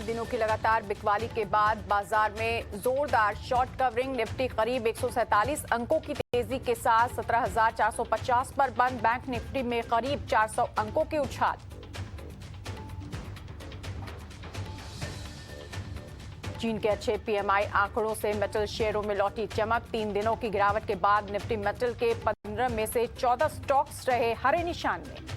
8 दिनों की लगातार बिकवाली के बाद बाजार में जोरदार शॉर्ट कवरिंग। निफ्टी करीब 147 अंकों की तेजी के साथ 17,450 पर बंद। बैंक निफ्टी में करीब 400 अंकों की उछाल। चीन के अच्छे पीएमआई आंकड़ों से मेटल शेयरों में लौटी चमक। 3 दिनों की गिरावट के बाद निफ्टी मेटल के 15 में से 14 स्टॉक्स रहे हरे निशान में।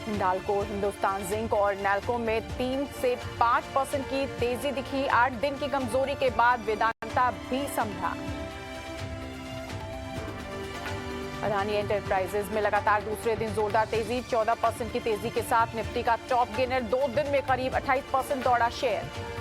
हिंडाल्को, हिंदुस्तान जिंक और नैल्को में 3 से 5% की तेजी दिखी। 8 दिन की कमजोरी के बाद वेदांता भी संभला। अदानी एंटरप्राइजेज में लगातार दूसरे दिन जोरदार तेजी। 14% की तेजी के साथ निफ्टी का टॉप गेनर 2 दिन में करीब 28% दौड़ा शेयर।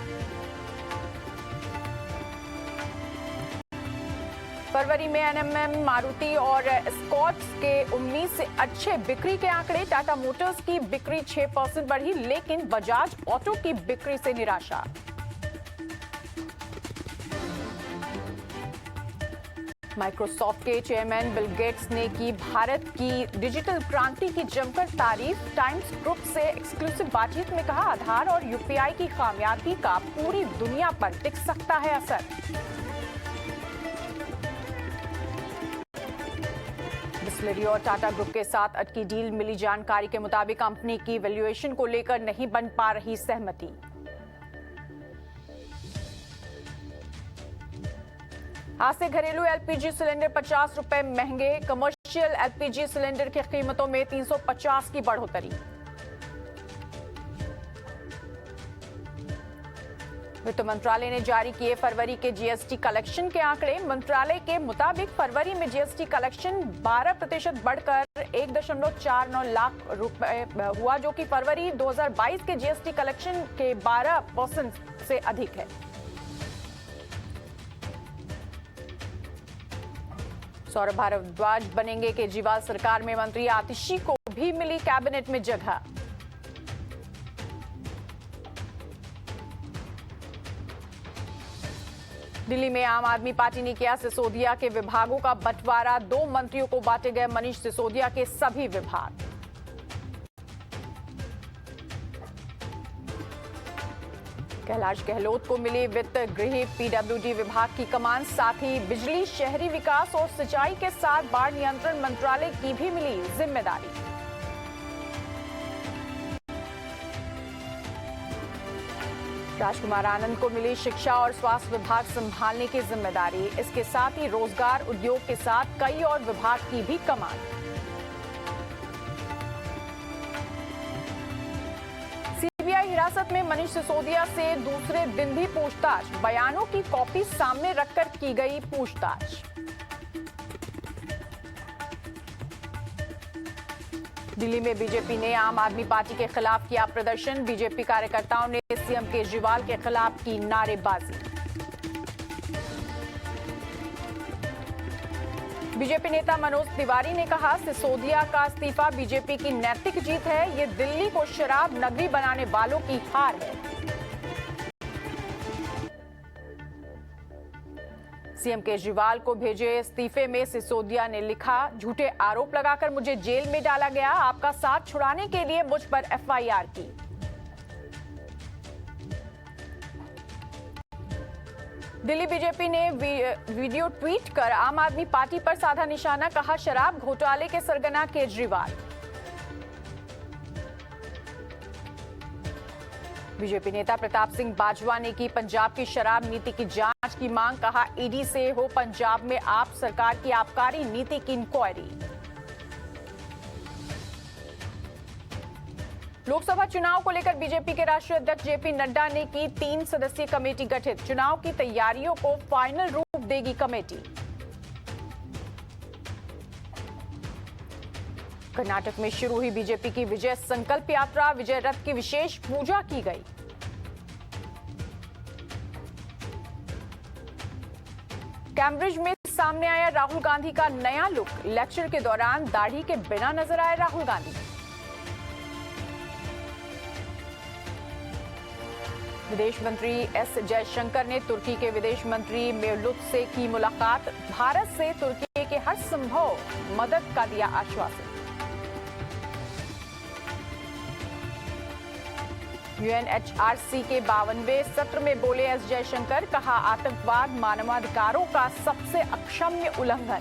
फरवरी में एनएमएम, मारुति और स्कॉट्स के 19 से अच्छे बिक्री के आंकड़े। टाटा मोटर्स की बिक्री 6% बढ़ी, लेकिन बजाज ऑटो की बिक्री से निराशा। माइक्रोसॉफ्ट के चेयरमैन बिल गेट्स ने की भारत की डिजिटल क्रांति की जमकर तारीफ। टाइम्स ग्रुप से एक्सक्लूसिव बातचीत में कहा, आधार और यूपीआई की कामयाबी का पूरी दुनिया पर दिख सकता है असर। बिस्लरी और टाटा ग्रुप के साथ अटकी डील। मिली जानकारी के मुताबिक कंपनी की वैल्यूएशन को लेकर नहीं बन पा रही सहमति। आज से घरेलू एलपीजी सिलेंडर 50 रुपए महंगे। कमर्शियल एलपीजी सिलेंडर की कीमतों में 350 की बढ़ोतरी। वित्त मंत्रालय ने जारी किए फरवरी के जीएसटी कलेक्शन के आंकड़े। मंत्रालय के मुताबिक फरवरी में जीएसटी कलेक्शन 12% बढ़कर 1.49 लाख रुपए हुआ, जो कि फरवरी 2022 के जीएसटी कलेक्शन के 12% से अधिक है। सौरभ भारद्वाज बनेंगे केजरीवाल सरकार में मंत्री। आतिशी को भी मिली कैबिनेट में जगह। दिल्ली में आम आदमी पार्टी ने किया सिसोदिया के विभागों का बंटवारा। 2 मंत्रियों को बांटे गए मनीष सिसोदिया के सभी विभाग। कैलाश गहलोत को मिली वित्त, गृह, पीडब्ल्यूडी विभाग की कमान। साथ ही बिजली, शहरी विकास और सिंचाई के साथ बाढ़ नियंत्रण मंत्रालय की भी मिली जिम्मेदारी। राजकुमार आनंद को मिली शिक्षा और स्वास्थ्य विभाग संभालने की जिम्मेदारी। इसके साथ ही रोजगार, उद्योग के साथ कई और विभाग की भी कमान। सीबीआई हिरासत में मनीष सिसोदिया से दूसरे दिन भी पूछताछ। बयानों की कॉपी सामने रखकर की गई पूछताछ। दिल्ली में बीजेपी ने आम आदमी पार्टी के खिलाफ किया प्रदर्शन। बीजेपी कार्यकर्ताओं ने सीएम केजरीवाल के खिलाफ की नारेबाजी। बीजेपी नेता मनोज तिवारी ने कहा, सिसोदिया का इस्तीफा बीजेपी की नैतिक जीत है। ये दिल्ली को शराब नगरी बनाने वालों की हार है। सीएम केजरीवाल को भेजे इस्तीफे में सिसोदिया ने लिखा, झूठे आरोप लगाकर मुझे जेल में डाला गया। आपका साथ छुड़ाने के लिए मुझ पर एफआईआर की। दिल्ली बीजेपी ने वीडियो ट्वीट कर आम आदमी पार्टी पर साधा निशाना। कहा, शराब घोटाले के सरगना केजरीवाल। बीजेपी नेता प्रताप सिंह बाजवा ने की पंजाब की शराब नीति की जांच की मांग। कहा, ईडी से हो पंजाब में आप सरकार की आबकारी नीति की इंक्वायरी। लोकसभा चुनाव को लेकर बीजेपी के राष्ट्रीय अध्यक्ष जेपी नड्डा ने की 3 सदस्यीय कमेटी गठित। चुनाव की तैयारियों को फाइनल रूप देगी कमेटी। कर्नाटक में शुरू हुई बीजेपी की विजय संकल्प यात्रा। विजय रथ की विशेष पूजा की गई। कैम्ब्रिज में सामने आया राहुल गांधी का नया लुक। लेक्चर के दौरान दाढ़ी के बिना नजर आए राहुल गांधी। विदेश मंत्री एस जयशंकर ने तुर्की के विदेश मंत्री मेवलुत से की मुलाकात। भारत से तुर्की के हर संभव मदद का दिया आश्वासन। यूएनएचआरसी के 52वें सत्र में बोले एस जयशंकर, कहा आतंकवाद मानवाधिकारों का सबसे अक्षम्य उल्लंघन।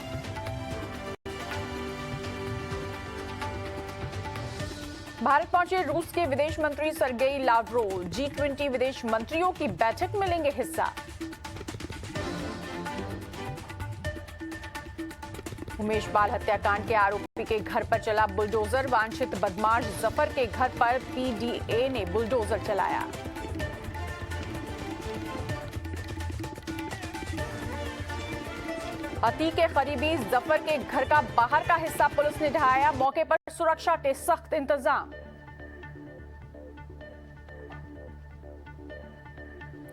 भारत पहुंचे रूस के विदेश मंत्री सर्गेई लावरोव, G20 विदेश मंत्रियों की बैठक में लेंगे हिस्सा। उमेश बाल हत्याकांड के आरोपी के घर पर चला बुलडोजर, वांछित बदमाश जफर के घर पर पीडीए ने बुलडोजर चलाया। अतीक के करीबी जफर के घर का बाहर का हिस्सा पुलिस ने ढहाया, मौके पर सुरक्षा के सख्त इंतजाम।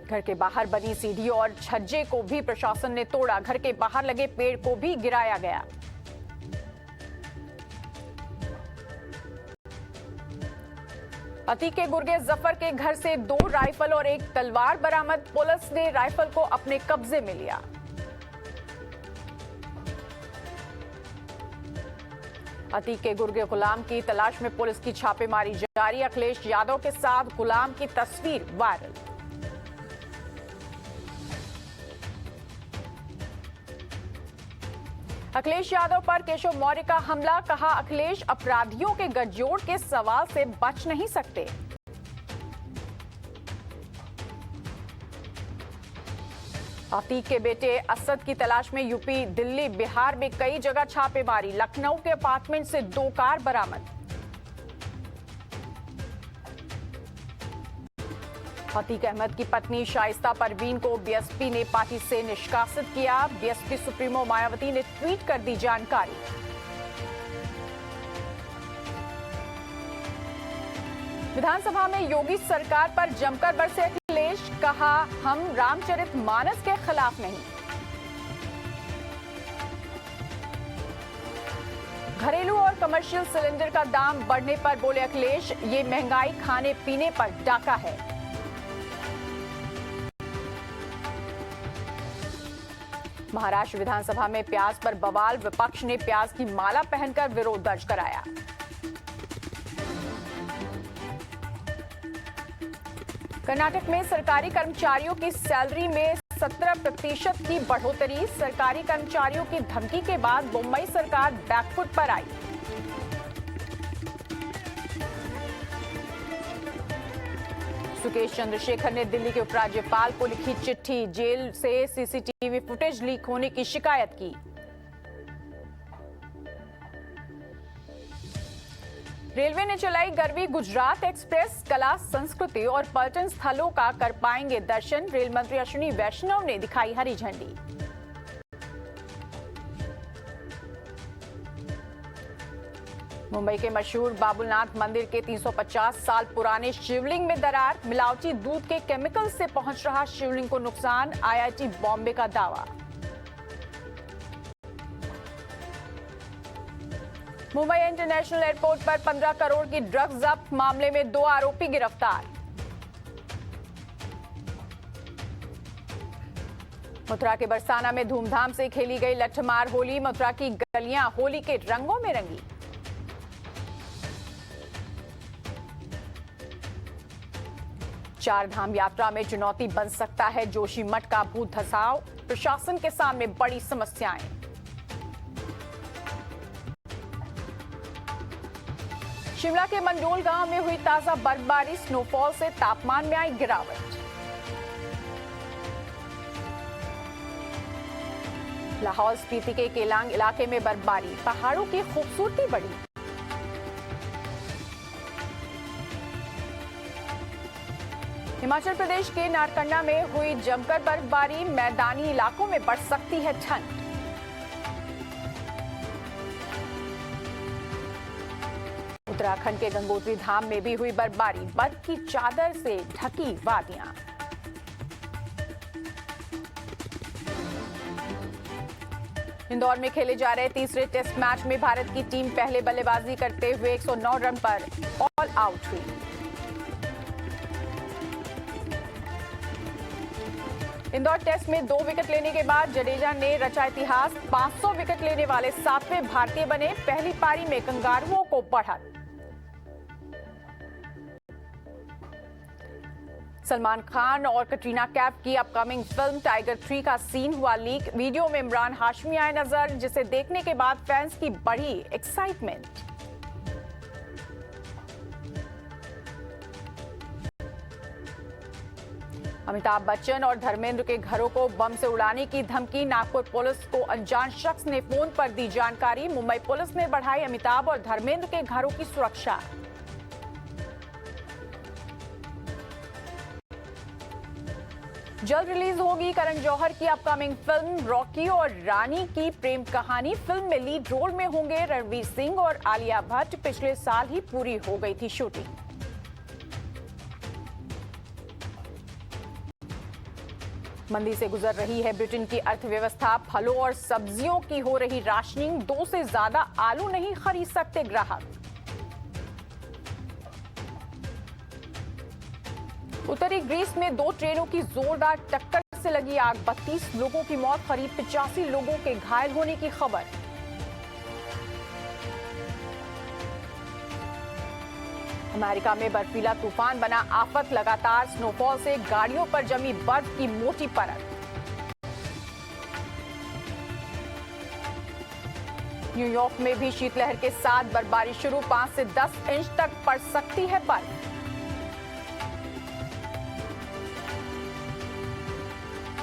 घर के बाहर बनी सीढ़ी और छज्जे को भी प्रशासन ने तोड़ा, घर के बाहर लगे पेड़ को भी गिराया गया। अतीक के गुर्गे जफर के घर से 2 राइफल और 1 तलवार बरामद, पुलिस ने राइफल को अपने कब्जे में लिया। अतीक के गुर्गे गुलाम की तलाश में पुलिस की छापेमारी जारी, अखिलेश यादव के साथ गुलाम की तस्वीर वायरल। अखिलेश यादव पर केशव मौर्य का हमला, कहा अखिलेश अपराधियों के गठजोड़ के सवाल से बच नहीं सकते। अतीक के बेटे असद की तलाश में यूपी, दिल्ली, बिहार में कई जगह छापेमारी, लखनऊ के अपार्टमेंट से 2 कार बरामद। अतीक अहमद की पत्नी शाइस्ता परवीन को बीएसपी ने पार्टी से निष्कासित किया, बीएसपी सुप्रीमो मायावती ने ट्वीट कर दी जानकारी। विधानसभा में योगी सरकार पर जमकर बरसे अखिलेश, कहा हम रामचरितमानस के खिलाफ नहीं। घरेलू और कमर्शियल सिलेंडर का दाम बढ़ने पर बोले अखिलेश, ये महंगाई खाने पीने पर डाका है। महाराष्ट्र विधानसभा में प्याज पर बवाल, विपक्ष ने प्याज की माला पहनकर विरोध दर्ज कराया। कर्नाटक में सरकारी कर्मचारियों की सैलरी में 17% की बढ़ोतरी, सरकारी कर्मचारियों की धमकी के बाद मुंबई सरकार बैकफुट पर आई। सुकेश चंद्रशेखर ने दिल्ली के उपराज्यपाल को लिखी चिट्ठी, जेल से सीसीटीवी फुटेज लीक होने की शिकायत की। रेलवे ने चलाई गरवी गुजरात एक्सप्रेस, कला, संस्कृति और पर्यटन स्थलों का कर पाएंगे दर्शन, रेल मंत्री अश्विनी वैष्णव ने दिखाई हरी झंडी। मुंबई के मशहूर बाबुलनाथ मंदिर के 350 साल पुराने शिवलिंग में दरार, मिलावटी दूध के केमिकल से पहुंच रहा शिवलिंग को नुकसान, आईआईटी बॉम्बे का दावा। मुंबई इंटरनेशनल एयरपोर्ट पर 15 करोड़ की ड्रग्स जब्त, मामले में 2 आरोपी गिरफ्तार। मथुरा के बरसाना में धूमधाम से खेली गई लठमार होली, मथुरा की गलियां होली के रंगों में रंगी। चार धाम यात्रा में चुनौती बन सकता है जोशीमठ का भूत धसाव, प्रशासन के सामने बड़ी समस्याएं। शिमला के मंडोल गांव में हुई ताजा बर्फबारी, स्नोफॉल से तापमान में आई गिरावट। लाहौल स्पीति के केलांग इलाके में बर्फबारी, पहाड़ों की खूबसूरती बढ़ी। हिमाचल प्रदेश के नारकंडा में हुई जमकर बर्फबारी, मैदानी इलाकों में बढ़ सकती है ठंड। उत्तराखंड के गंगोत्री धाम में भी हुई बर्फबारी, बर्फ की चादर से ढकी वादियां। इंदौर में खेले जा रहे तीसरे टेस्ट मैच में भारत की टीम पहले बल्लेबाजी करते हुए 109 रन पर ऑल आउट हुई। इंदौर टेस्ट में 2 विकेट लेने के बाद जडेजा ने रचा इतिहास, 500 विकेट लेने वाले 7वें भारतीय बने। पहली पारी में कंगारुओं को बढ़त। सलमान खान और कटरीना कैफ की अपकमिंग फिल्म टाइगर 3 का सीन हुआ लीक। वीडियो में इमरान हाशमी आए नजर, जिसे देखने के बाद फैंस की बढ़ी एक्साइटमेंट। अमिताभ बच्चन और धर्मेंद्र के घरों को बम से उड़ाने की धमकी। नागपुर पुलिस को अनजान शख्स ने फोन पर दी जानकारी। मुंबई पुलिस ने बढ़ाई अमिताभ और धर्मेंद्र के घरों की सुरक्षा। जल्द रिलीज होगी करण जौहर की अपकमिंग फिल्म रॉकी और रानी की प्रेम कहानी। फिल्म में लीड रोल में होंगे रणवीर सिंह और आलिया भट्ट। पिछले साल ही पूरी हो गई थी शूटिंग। मंदी से गुजर रही है ब्रिटेन की अर्थव्यवस्था। फलों और सब्जियों की हो रही राशनिंग। 2 से ज्यादा आलू नहीं खरीद सकते ग्राहक। उत्तरी ग्रीस में 2 ट्रेनों की जोरदार टक्कर से लगी आग। 32 लोगों की मौत, करीब 85 लोगों के घायल होने की खबर। अमेरिका में बर्फीला तूफान बना आफत। लगातार स्नोफॉल से गाड़ियों पर जमी बर्फ की मोटी परत। न्यूयॉर्क में भी शीतलहर के साथ बर्फबारी शुरू। 5 से 10 इंच तक पड़ सकती है बर्फ।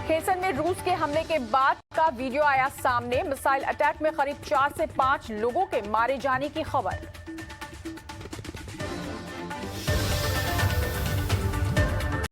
खेसन में रूस के हमले के बाद का वीडियो आया सामने। मिसाइल अटैक में करीब 4 से 5 लोगों के मारे जाने की खबर।